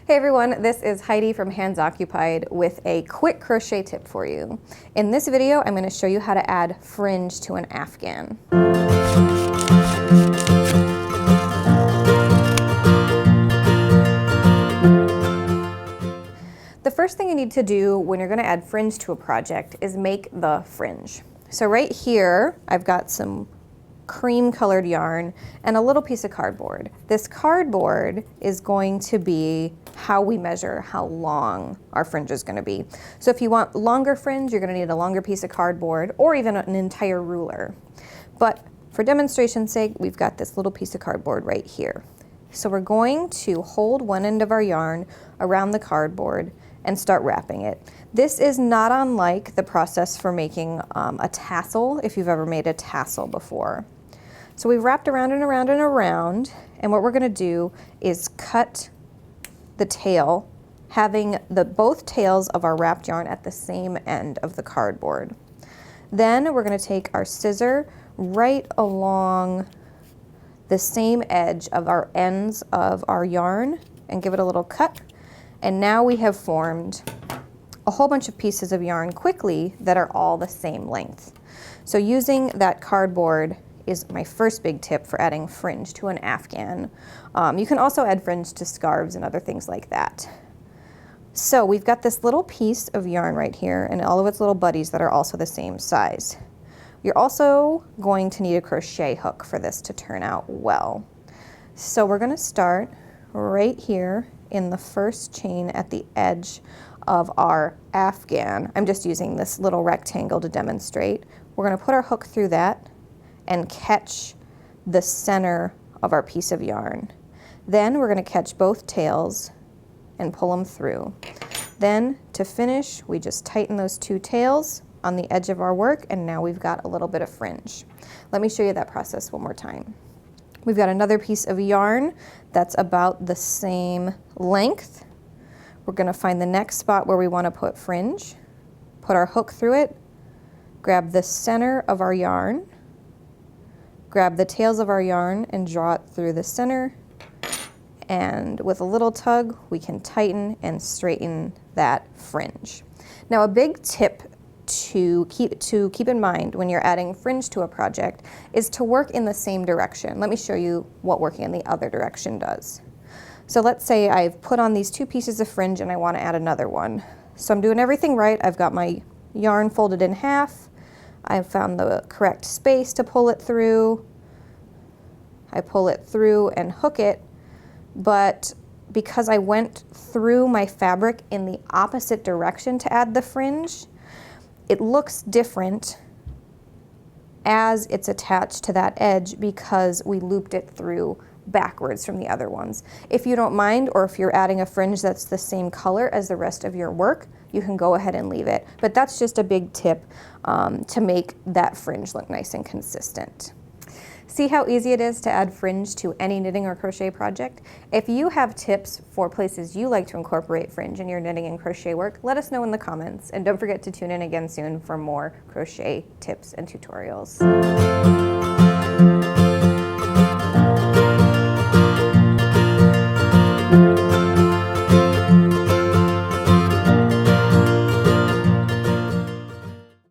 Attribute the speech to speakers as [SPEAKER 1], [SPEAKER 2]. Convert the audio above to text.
[SPEAKER 1] Hey everyone, this is Heidi from Hands Occupied with a quick crochet tip for you. In this video, I'm going to show you how to add fringe to an Afghan. The first thing you need to do when you're going to add fringe to a project is make the fringe. So right here, I've got some cream colored yarn and a little piece of cardboard. This cardboard is going to be how we measure how long our fringe is going to be. So if you want longer fringe, you're going to need a longer piece of cardboard or even an entire ruler. But for demonstration's sake, we've got this little piece of cardboard right here. So we're going to hold one end of our yarn around the cardboard and start wrapping it. This is not unlike the process for making a tassel, if you've ever made a tassel before. So we've wrapped around and around and around, and what we're going to do is cut the tail, having both tails of our wrapped yarn at the same end of the cardboard. Then we're going to take our scissor right along the same edge of our ends of our yarn and give it a little cut. And now we have formed a whole bunch of pieces of yarn quickly that are all the same length. So using that cardboard is my first big tip for adding fringe to an Afghan. You can also add fringe to scarves and other things like that. So we've got this little piece of yarn right here and all of its little buddies that are also the same size. You're also going to need a crochet hook for this to turn out well. So we're going to start right here in the first chain at the edge of our Afghan. I'm just using this little rectangle to demonstrate. We're going to put our hook through that and catch the center of our piece of yarn. Then we're going to catch both tails and pull them through. Then to finish, we just tighten those two tails on the edge of our work, and now we've got a little bit of fringe. Let me show you that process one more time. We've got another piece of yarn that's about the same length. We're going to find the next spot where we want to put fringe, put our hook through it, grab the center of our yarn, grab the tails of our yarn and draw it through the center, and with a little tug we can tighten and straighten that fringe. Now a big tip to keep in mind when you're adding fringe to a project is to work in the same direction. Let me show you what working in the other direction does. So let's say I've put on these two pieces of fringe and I want to add another one. So I'm doing everything right. I've got my yarn folded in half. I've found the correct space to pull it through. I pull it through and hook it, but because I went through my fabric in the opposite direction to add the fringe, it looks different as it's attached to that edge because we looped it through backwards from the other ones. If you don't mind, or if you're adding a fringe that's the same color as the rest of your work, you can go ahead and leave it. But that's just a big tip to make that fringe look nice and consistent. See how easy it is to add fringe to any knitting or crochet project? If you have tips for places you like to incorporate fringe in your knitting and crochet work, let us know in the comments. And don't forget to tune in again soon for more crochet tips and tutorials.